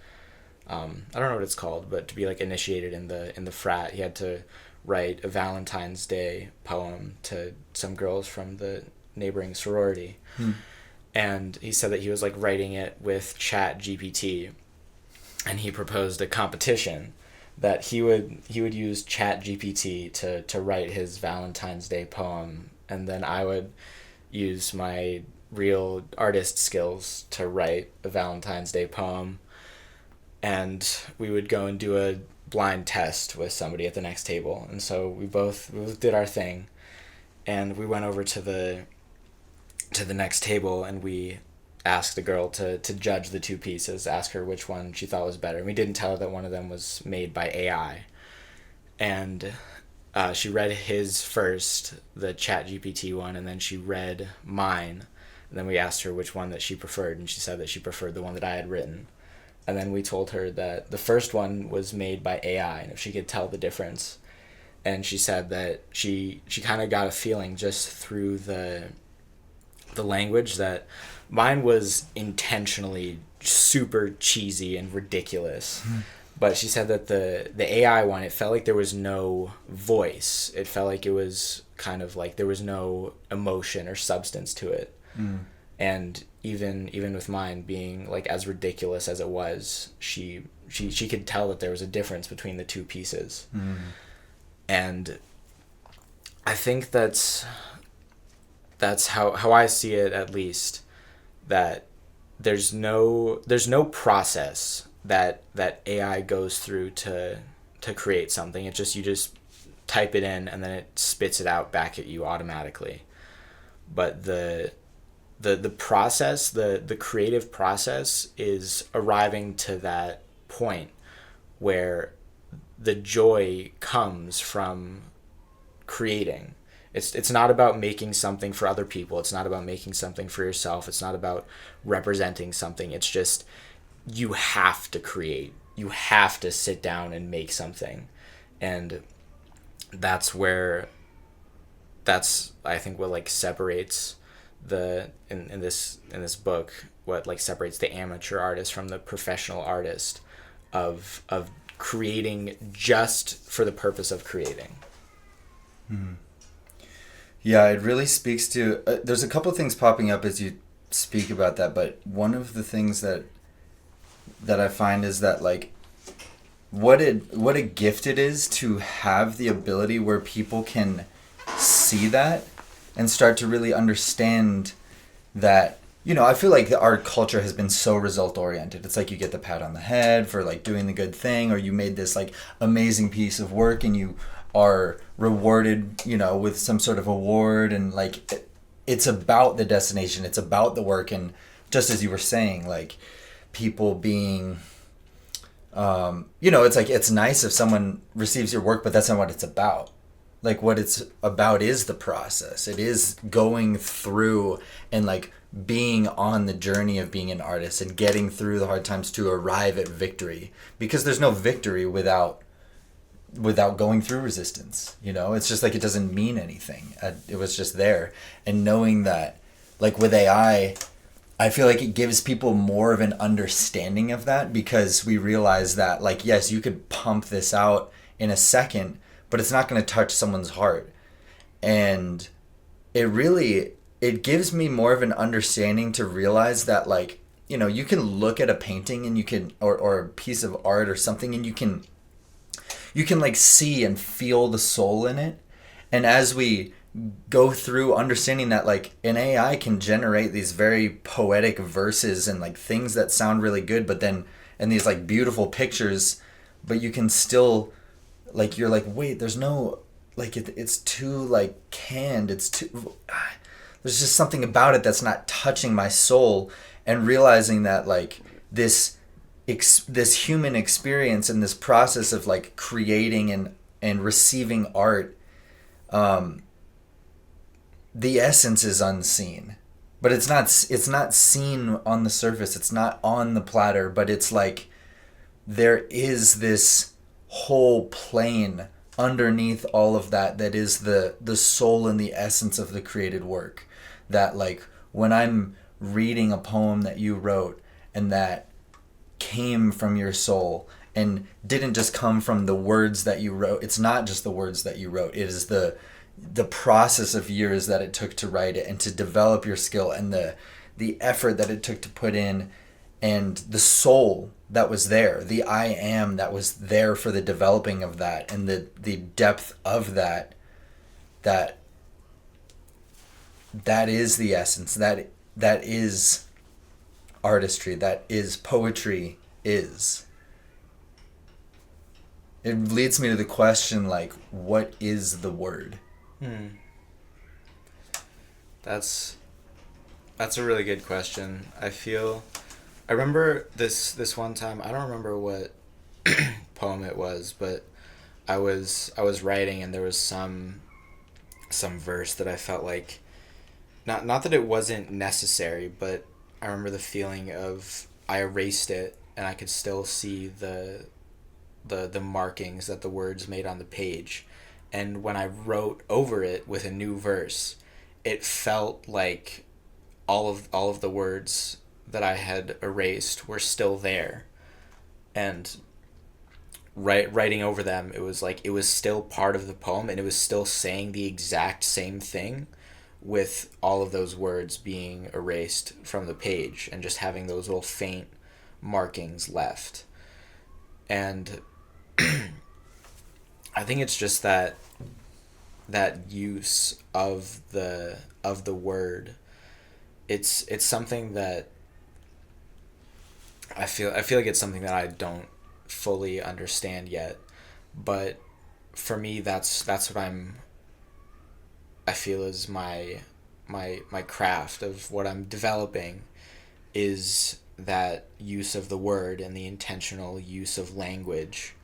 Speaker 3: I don't know what it's called, but to be like initiated in the frat, he had to write a Valentine's Day poem to some girls from the neighboring sorority. And he said that he was like writing it with Chat GPT, and he proposed a competition that he would use Chat GPT to write his Valentine's Day poem, and then I would use my real artist skills to write a Valentine's Day poem, and we would go and do a blind test with somebody at the next table. And so we both did our thing, and we went over to the next table, and we asked the girl to judge the two pieces, ask her which one she thought was better. And we didn't tell her that one of them was made by AI. And she read his first, the Chat GPT one, and then she read mine. And then we asked her which one that she preferred, and she said that she preferred the one that I had written. And then we told her that the first one was made by AI, and if she could tell the difference. And she said that she kind of got a feeling just through the language that mine was intentionally super cheesy and ridiculous. But she said that the AI one, it felt like there was no voice. It felt like it was kind of like there was no emotion or substance to it. And even with mine being like as ridiculous as it was, she could tell that there was a difference between the two pieces. And I think that's how I see it, at least, that there's no process that AI goes through to create something. It just, you just type it in and then it spits it out back at you automatically. But the process, the creative process, is arriving to that point where the joy comes from creating. It's not about making something for other people. It's not about making something for yourself. It's not about representing something. It's just, you have to create. You have to sit down and make something. And that's I think what like separates in this book, what like separates the amateur artist from the professional artist, of creating just for the purpose of creating.
Speaker 2: Yeah, it really speaks to there's a couple of things popping up as you speak about that, but one of the things that I find is that like what a gift it is to have the ability where people can see that and start to really understand that, you know, I feel like our culture has been so result oriented. It's like you get the pat on the head for like doing the good thing, or you made this like amazing piece of work and you are rewarded, you know, with some sort of award, and like it's about the destination, it's about the work. And just as you were saying, like people being you know, it's like it's nice if someone receives your work, but that's not what it's about. like what it's about is the process. It is going through and like being on the journey of being an artist and getting through the hard times to arrive at victory, because there's no victory without going through resistance. It's just like it doesn't mean anything. It was just there. And knowing that, like with AI, I feel like it gives people more of an understanding of that, because we realize that, like, yes, you could pump this out in a second, but it's not going to touch someone's heart. And it gives me more of an understanding to realize that, like, you can look at a painting and you can, or a piece of art or something, and you can like see and feel the soul in it. And as we go through understanding that, like, an AI can generate these very poetic verses and like things that sound really good, but then, and these like beautiful pictures, but you can still, like, you're like, wait, there's no, like, it's too like canned, it's too, there's just something about it that's not touching my soul. And realizing that, like, this human experience and this process of like creating and receiving art, the essence is unseen, but it's not seen on the surface. It's not on the platter, but it's like there is this whole plane underneath all of that is the soul and the essence of the created work. That, like, when I'm reading a poem that you wrote and that came from your soul and didn't just come from the words that you wrote, it's not just the words that you wrote, it is the process of years that it took to write it and to develop your skill, and the effort that it took to put in, and the soul that was there, the I am that was there for the developing of that, and the depth of that is the essence, that is artistry, that is poetry. It leads me to the question, like, what is the word?
Speaker 3: That's a really good question. I remember this one time, I don't remember what poem it was, but I was writing, and there was some verse that I felt like, not that it wasn't necessary, but I remember the feeling of, I erased it and I could still see the markings that the words made on the page. And when I wrote over it with a new verse, it felt like all of the words that I had erased were still there. And writing over them, it was like it was still part of the poem, and it was still saying the exact same thing, with all of those words being erased from the page and just having those little faint markings left. And I think it's just that use of the word. It's something that I feel like it's something that I don't fully understand yet, but for me that's what I feel is my craft of what I'm developing, is that use of the word and the intentional use of language.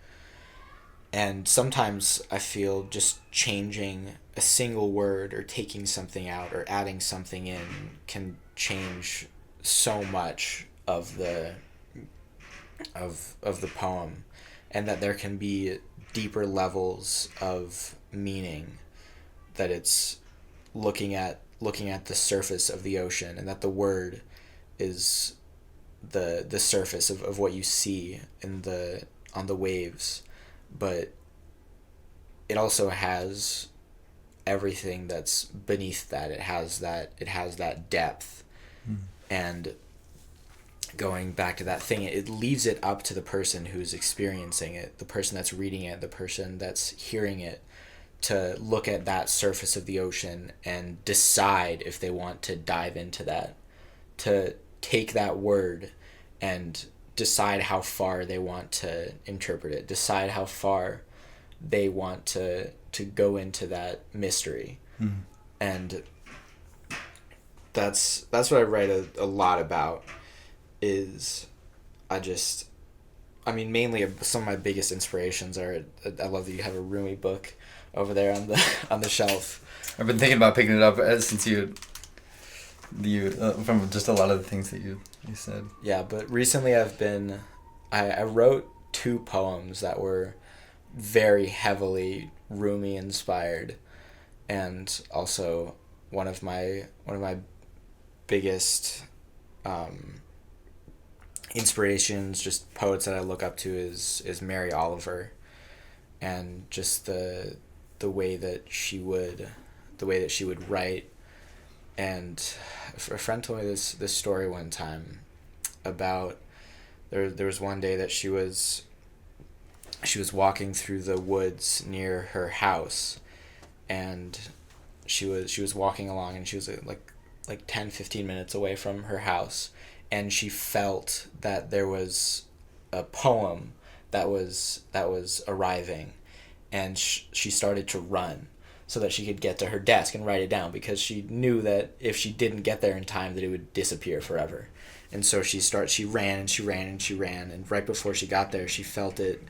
Speaker 3: And sometimes I feel just changing a single word or taking something out or adding something in can change so much of the poem, and that there can be deeper levels of meaning, that it's looking at the surface of the ocean, and that the word is the surface of what you see on the waves, but it also has everything that's beneath that. It has that depth. And going back to that thing, it leaves it up to the person who's experiencing it, the person that's reading it, the person that's hearing it, to look at that surface of the ocean and decide if they want to dive into that, to take that word and decide how far they want to interpret it, decide how far they want to go into that mystery. And that's what I write a lot about, is mainly some of my biggest inspirations are, I love that you have a Rumi book over there on the shelf.
Speaker 2: I've been thinking about picking it up since you from just a lot of the things that you said.
Speaker 3: Yeah, but recently I wrote 2 poems that were very heavily Rumi inspired, and also one of my biggest inspirations, just poets that I look up to, is Mary Oliver, and just the way that she would write. And a friend told me this story one time about there was one day that she was walking through the woods near her house, and she was walking along, and she was like 10-15 minutes away from her house, and she felt that there was a poem that was arriving, and she started to run so that she could get to her desk and write it down, because she knew that if she didn't get there in time, that it would disappear forever. And so she ran, and right before she got there, she felt it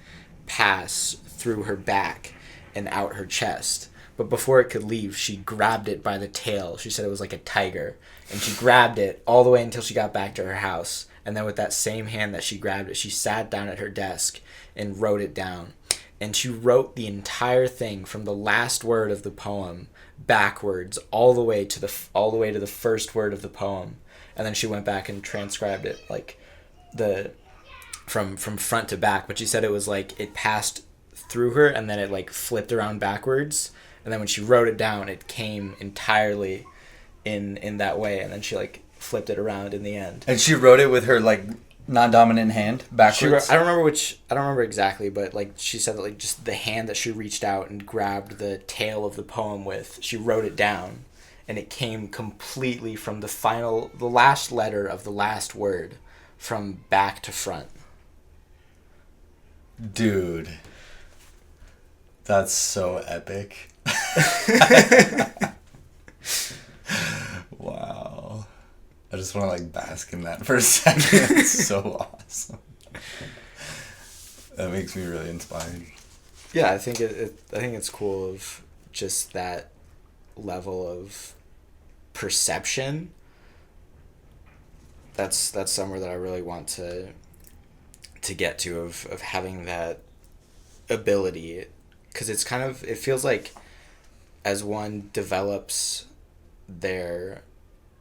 Speaker 3: pass through her back and out her chest. But before it could leave, she grabbed it by the tail. She said it was like a tiger. And she grabbed it all the way until she got back to her house. And then with that same hand that she grabbed it, she sat down at her desk and wrote it down. And she wrote the entire thing from the last word of the poem backwards all the way to the first word of the poem. And then she went back and transcribed it from front to back. But she said it was like it passed through her, and then it like flipped around backwards. And then when she wrote it down, it came entirely in that way. And then she like flipped it around in the end.
Speaker 2: And she wrote it with her like non-dominant hand backwards.
Speaker 3: I don't remember exactly, but like she said that like just the hand that she reached out and grabbed the tail of the poem with, she wrote it down, and it came completely from the last letter of the last word, from back to front.
Speaker 2: Dude, that's so epic. Wow. I just want to like bask in that for a second. It's so awesome. That makes me really inspired.
Speaker 3: Yeah, I think it's cool of just that level of perception. That's somewhere that I really want to get to, of having that ability, because it's kind of, it feels like as one develops their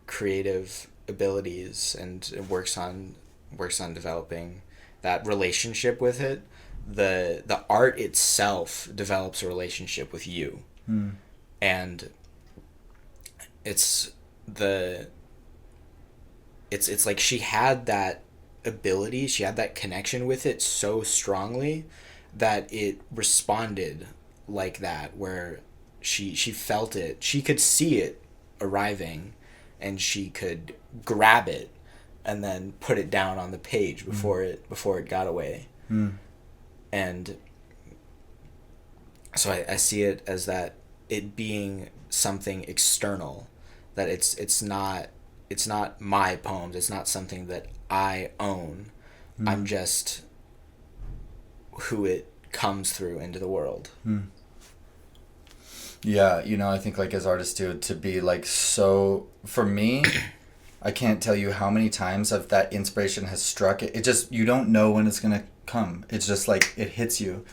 Speaker 3: creative abilities and works on developing that relationship with it, the art itself develops a relationship with you. And it's like she had that ability, she had that connection with it so strongly that it responded like that, where she felt it, she could see it arriving, and she could grab it and then put it down on the page before it got away. And so I see it as that, it being something external, that it's not my poems, it's not something that I own. I'm just who it comes through into the world.
Speaker 2: Yeah, I think like as artists too, to be like, so for me, I can't tell you how many times of that inspiration has struck. It just, you don't know when it's gonna come. It's just like it hits you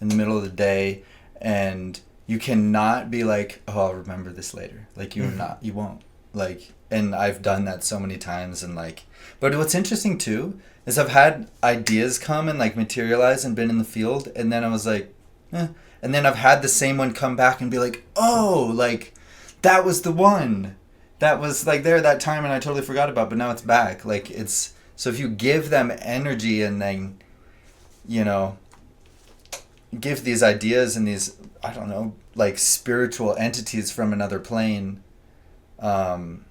Speaker 2: in the middle of the day, and you cannot be like, oh, I'll remember this later. Like you won't. Like, and I've done that so many times, and like, but what's interesting too is I've had ideas come and like materialize and been in the field, and then I was like, and then I've had the same one come back and be like, oh, like that was the one that was like there that time and I totally forgot about, but now it's back. Like it's, so if you give them energy and then, give these ideas and these, I don't know, like spiritual entities from another plane, you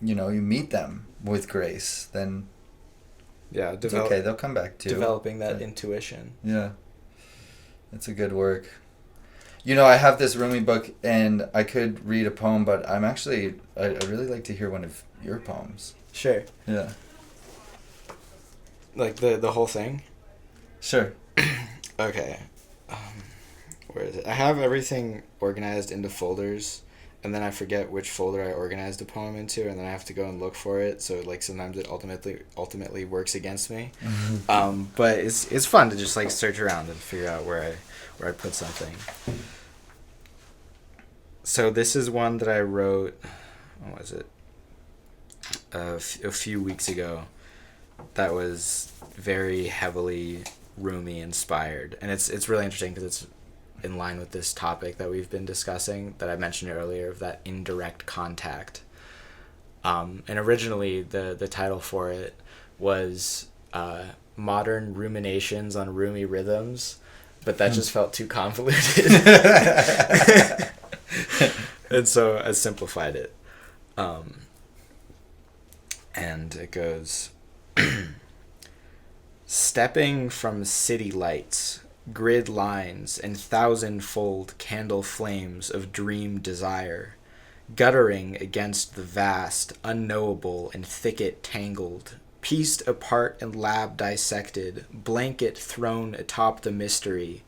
Speaker 2: meet them with grace, then it's okay, they'll come back too.
Speaker 3: Developing that intuition.
Speaker 2: Yeah. It's a good work. I have this Rumi book, and I could read a poem, but I really like to hear one of your poems.
Speaker 3: Sure.
Speaker 2: Yeah.
Speaker 3: Like the whole thing?
Speaker 2: Sure.
Speaker 3: Okay. Where is it? I have everything organized into folders, and then I forget which folder I organized the poem into, and then I have to go and look for it. So like sometimes it ultimately works against me. But it's fun to just like search around and figure out where I put something. So this is one that I wrote. What was it? A few weeks ago. That was very heavily Rumi inspired, and it's really interesting because it's in line with this topic that we've been discussing that I mentioned earlier of that indirect contact. And originally the title for it was Modern Ruminations on Rumi Rhythms, but that just felt too convoluted. And so I simplified it. And it goes, stepping from city lights, grid lines, and thousand-fold candle flames of dream desire, guttering against the vast, unknowable, and thicket tangled, pieced apart and lab dissected, blanket thrown atop the mystery.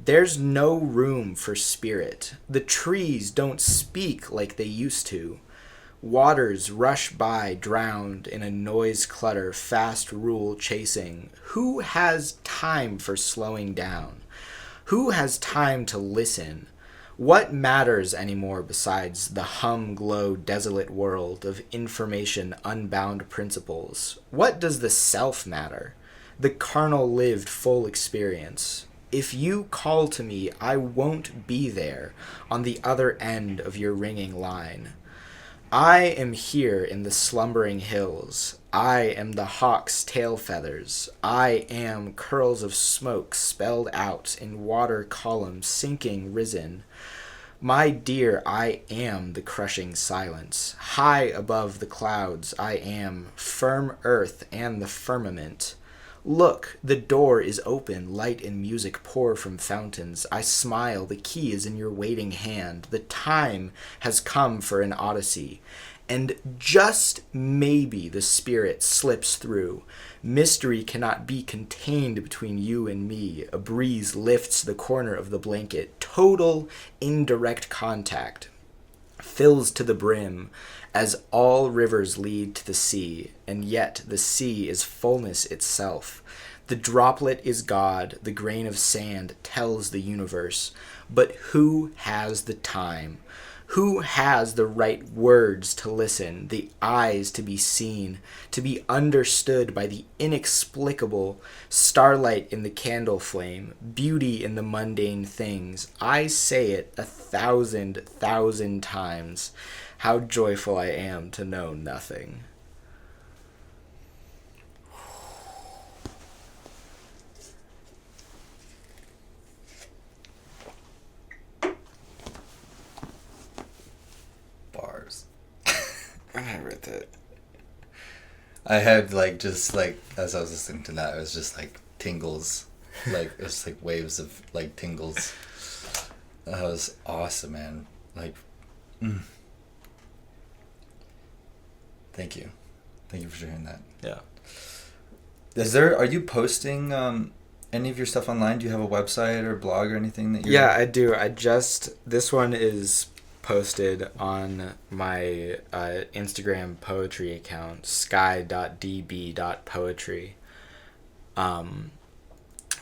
Speaker 3: There's no room for spirit. The trees don't speak like they used to. Waters rush by drowned in a noise clutter, fast rule chasing. Who has time for slowing down? Who has time to listen? What matters anymore besides the hum-glow desolate world of information unbound principles? What does the self matter? The carnal lived full experience. If you call to me, I won't be there on the other end of your ringing line. I am here in the slumbering hills. I am the hawk's tail feathers. I am curls of smoke spelled out in water columns sinking risen. My dear, I am the crushing silence. High above the clouds I am, firm earth and the firmament. Look, the door is open, light and music pour from fountains. I smile, the key is in your waiting hand. The time has come for an odyssey. And just maybe the spirit slips through. Mystery cannot be contained between you and me. A breeze lifts the corner of the blanket. Total indirect contact fills to the brim, as all rivers lead to the sea, and yet the sea is fullness itself. The droplet is God, the grain of sand tells the universe. But who has the time? Who has the right words to listen, the eyes to be seen, to be understood by the inexplicable, starlight in the candle flame, beauty in the mundane things? I say it 1,000,000 times. How joyful I am to know nothing.
Speaker 2: Bars.
Speaker 3: I read that.
Speaker 2: I had like just like as I was listening to that, it was just like tingles, like it was like waves of like tingles. That was awesome, man. Like, Thank you for sharing that.
Speaker 3: Yeah.
Speaker 2: Are you posting any of your stuff online? Do you have a website or blog or anything that you?
Speaker 3: Yeah, I do. This one is posted on my Instagram poetry account, sky.db.poetry. And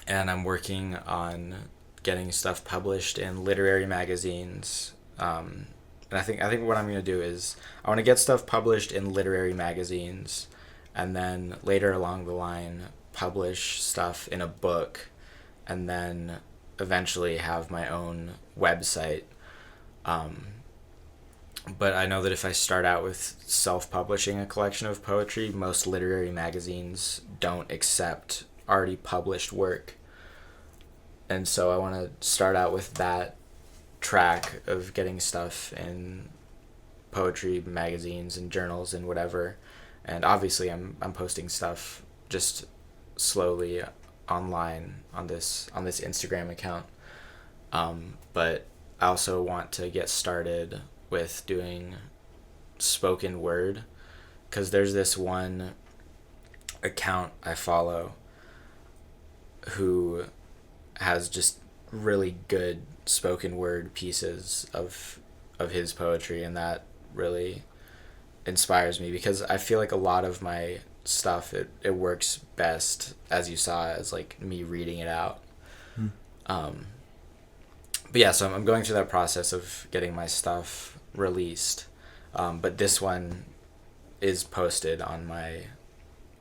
Speaker 3: I'm working on getting stuff published in literary magazines. And I think what I'm going to do is I want to get stuff published in literary magazines, and then later along the line publish stuff in a book, and then eventually have my own website. But I know that if I start out with self-publishing a collection of poetry, most literary magazines don't accept already published work. And so I want to start out with that track of getting stuff in poetry magazines and journals and whatever. And obviously I'm posting stuff just slowly online on this Instagram account. But I also want to get started with doing spoken word, because there's this one account I follow who has just really good spoken word pieces of his poetry, and that really inspires me, because I feel like a lot of my stuff, it works best, as you saw, as like me reading it out. But yeah, so I'm going through that process of getting my stuff released, but this one is posted on my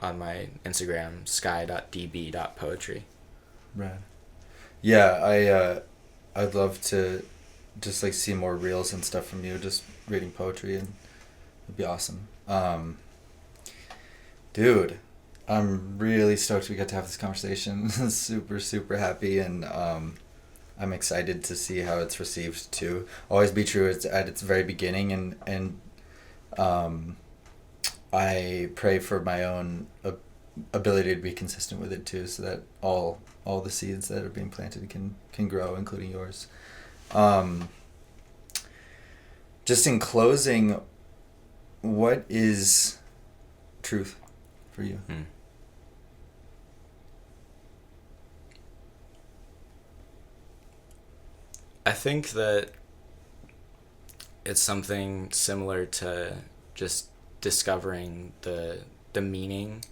Speaker 3: Instagram, sky.db.poetry.
Speaker 2: Right. Yeah, I'd love to just like see more reels and stuff from you, just reading poetry, and it'd be awesome. Dude, I'm really stoked we got to have this conversation. Super, super happy, and I'm excited to see how it's received too. Always Be True is at its very beginning, and I pray for my own ability to be consistent with it too, so that all the seeds that are being planted can grow, including yours. Just in closing, what is truth for you?
Speaker 3: I think that it's something similar to just discovering the meaning.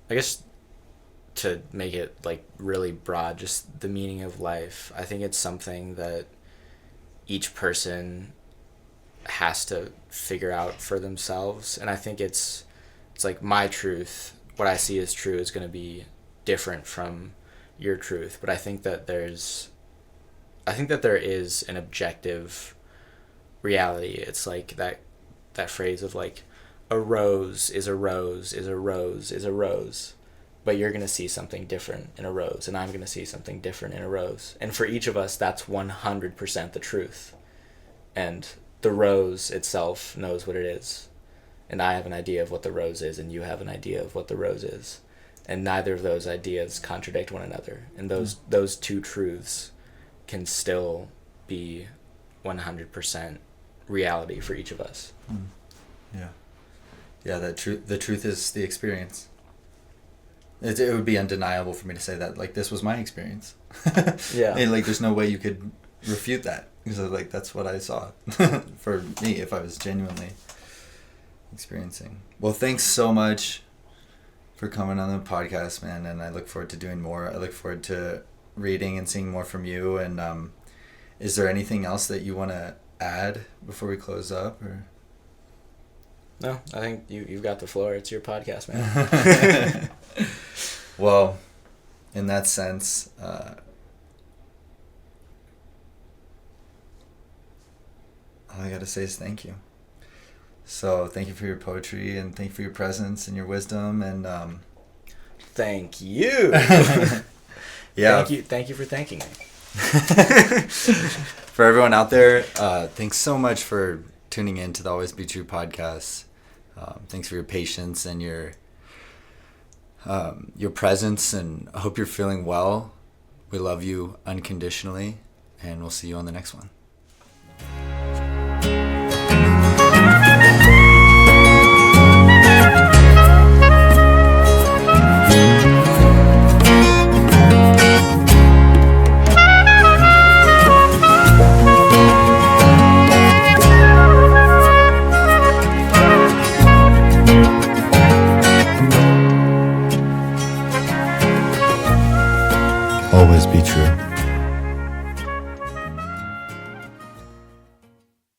Speaker 3: I guess, to make it like really broad, just the meaning of life. I think it's something that each person has to figure out for themselves, and I think it's like my truth, what I see as true, is going to be different from your truth. But I think that there is an objective reality. It's like that phrase of like, a rose is a rose is a rose is a rose, but you're going to see something different in a rose, and I'm going to see something different in a rose. And for each of us, that's 100% the truth. And the rose itself knows what it is. And I have an idea of what the rose is, and you have an idea of what the rose is. And neither of those ideas contradict one another. And those two truths can still be 100% reality for each of us.
Speaker 2: Yeah, the truth is the experience. It would be undeniable for me to say that, like, this was my experience.
Speaker 3: Yeah.
Speaker 2: And like, there's no way you could refute that, because like, that's what I saw for me, if I was genuinely experiencing. Well, thanks so much for coming on the podcast, man, and I look forward to doing more. I look forward to reading and seeing more from you. And is there anything else that you want to add before we close up, or?
Speaker 3: No, I think you've got the floor. It's your podcast, man.
Speaker 2: Well, in that sense, all I gotta say is thank you. So thank you for your poetry, and thank you for your presence and your wisdom, and
Speaker 3: thank you.
Speaker 2: Yeah.
Speaker 3: Thank you for thanking me.
Speaker 2: For everyone out there, thanks so much for tuning in to the Always Be True podcast. Thanks for your patience and your presence, and I hope you're feeling well. We love you unconditionally, and we'll see you on the next one. Always be true.